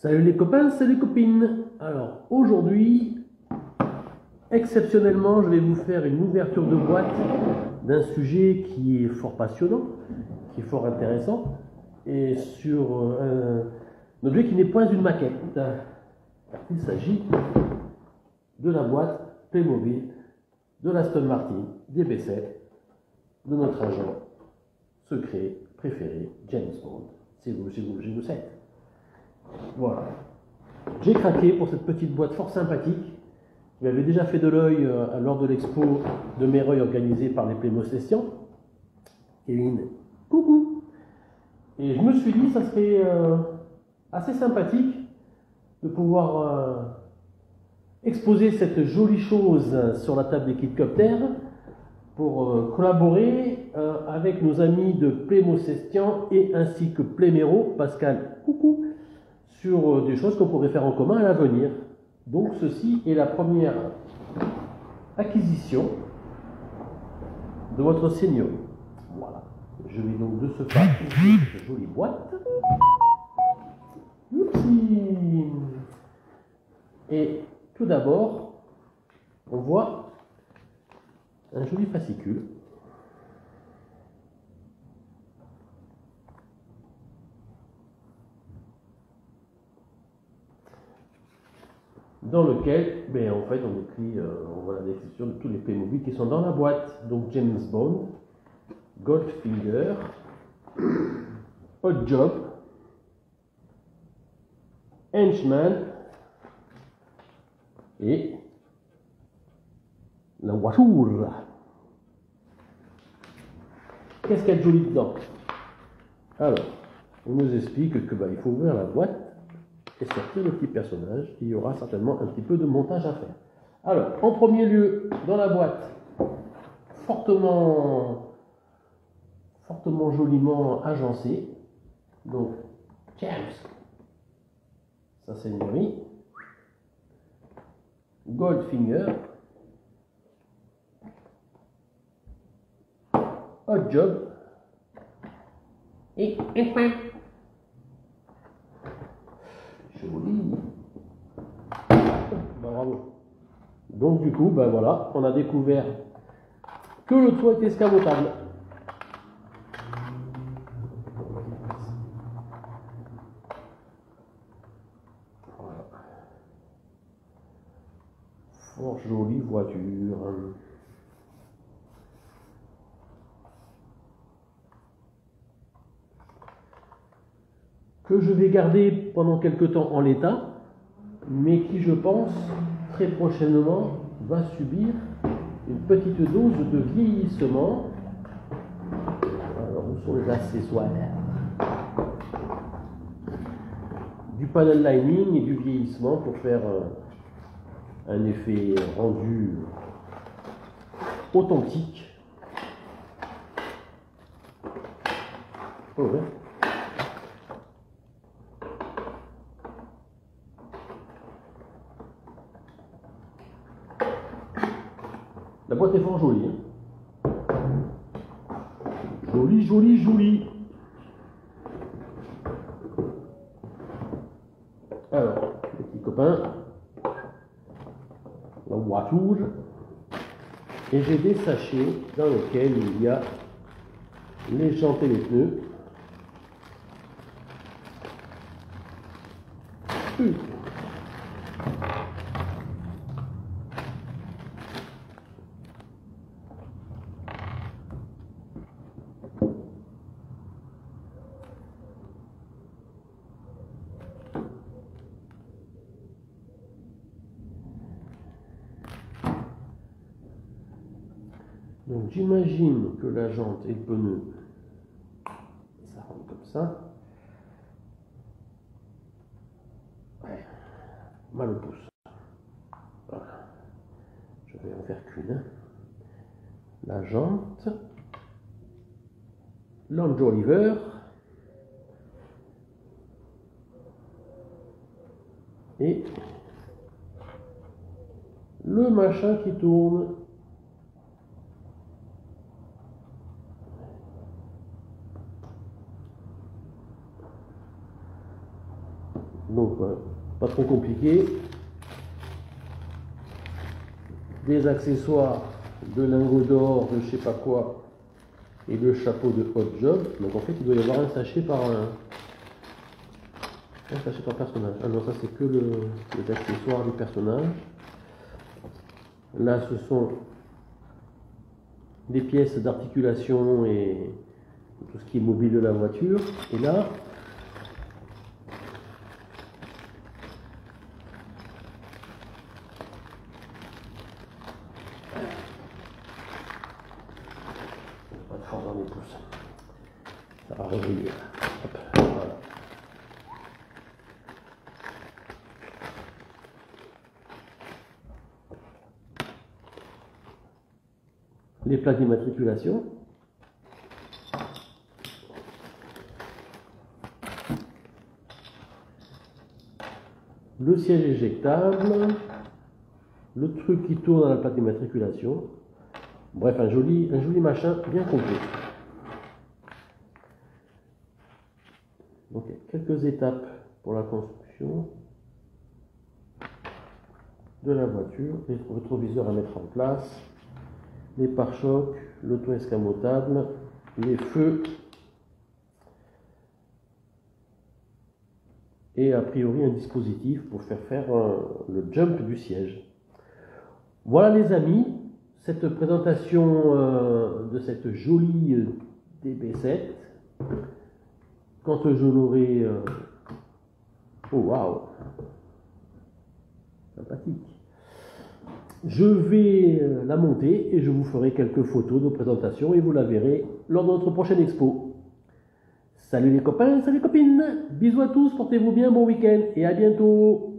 Salut les copains, salut les copines. Alors aujourd'hui, exceptionnellement, je vais vous faire une ouverture de boîte d'un sujet qui est fort passionnant, qui est fort intéressant, et sur un objet qui n'est pas une maquette. Il s'agit de la boîte Playmobil de l'Aston Martin DB7 de notre agent secret préféré, James Bond. C'est vous, je vous sais. Voilà. J'ai craqué pour cette petite boîte fort sympathique. Je m'avais déjà fait de l'œil lors de l'expo de Mereuil organisée par les Playmo-Sessions. Kevin, coucou. Et je me suis dit, ça serait assez sympathique de pouvoir exposer cette jolie chose sur la table des Kidcopter pour collaborer avec nos amis de Playmo-Sessions et ainsi que Playmero, Pascal, coucou, sur des choses qu'on pourrait faire en commun à l'avenir. Donc ceci est la première acquisition de votre seigneurie. Voilà. Je vais donc de ce pas ouvrir cette jolie boîte. Oupsie. Et tout d'abord, on voit un joli fascicule. Dans lequel, en fait, on écrit, on voit la description de tous les Playmobil qui sont dans la boîte. Donc James Bond, Goldfinger, Hot Job, Henchman et la voiture. Qu'est-ce qu'il y a de joli dedans? Alors, on nous explique que il faut ouvrir la boîte et sortir le petit personnage. Il y aura certainement un petit peu de montage à faire. Alors, en premier lieu, dans la boîte, fortement joliment agencé. Donc, James, sa seigneurie, Goldfinger, Hot Job et Henchman. Joli. Bravo. Donc du coup, voilà, on a découvert que le toit est escamotable. Voilà. Fort jolie voiture. Que je vais garder pendant quelques temps en l'état, mais qui, je pense, très prochainement, va subir une petite dose de vieillissement. Alors, où sont les accessoires? Du panel lining et du vieillissement pour faire un effet rendu authentique. Oh ouais. La boîte est fort jolie. Jolie, jolie, jolie. Alors, les petits copains, la voiture. Et j'ai des sachets dans lesquels il y a les jantes et les pneus. Donc j'imagine que la jante et le pneu, ça rentre comme ça. Ouais, mal au pouce. Voilà. Je vais en faire qu'une. La jante, l'enjoliver, et le machin qui tourne. Donc voilà, pas trop compliqué. Des accessoires, de lingots d'or, de je sais pas quoi, et le chapeau de hot job. Donc en fait, il doit y avoir un sachet par personnage. Ah non, ça c'est que les accessoires du personnage. Là, ce sont des pièces d'articulation et tout ce qui est mobile de la voiture. Et là, pas de force dans les pouces. Ça va revenir. Hop, voilà. Les plaques d'immatriculation. Le siège éjectable. Le truc qui tourne à la plaque d'immatriculation. Bref, un joli machin bien complet. Donc, quelques étapes pour la construction de la voiture. Les rétroviseurs à mettre en place. Les pare-chocs, l'auto-escamotable, les feux et a priori un dispositif pour faire le jump du siège. Voilà les amis, cette présentation de cette jolie DB7. Quand je l'aurai... oh waouh, sympathique. Je vais la monter et je vous ferai quelques photos de présentation et vous la verrez lors de notre prochaine expo. Salut les copains, salut les copines, bisous à tous, portez-vous bien, bon week-end et à bientôt.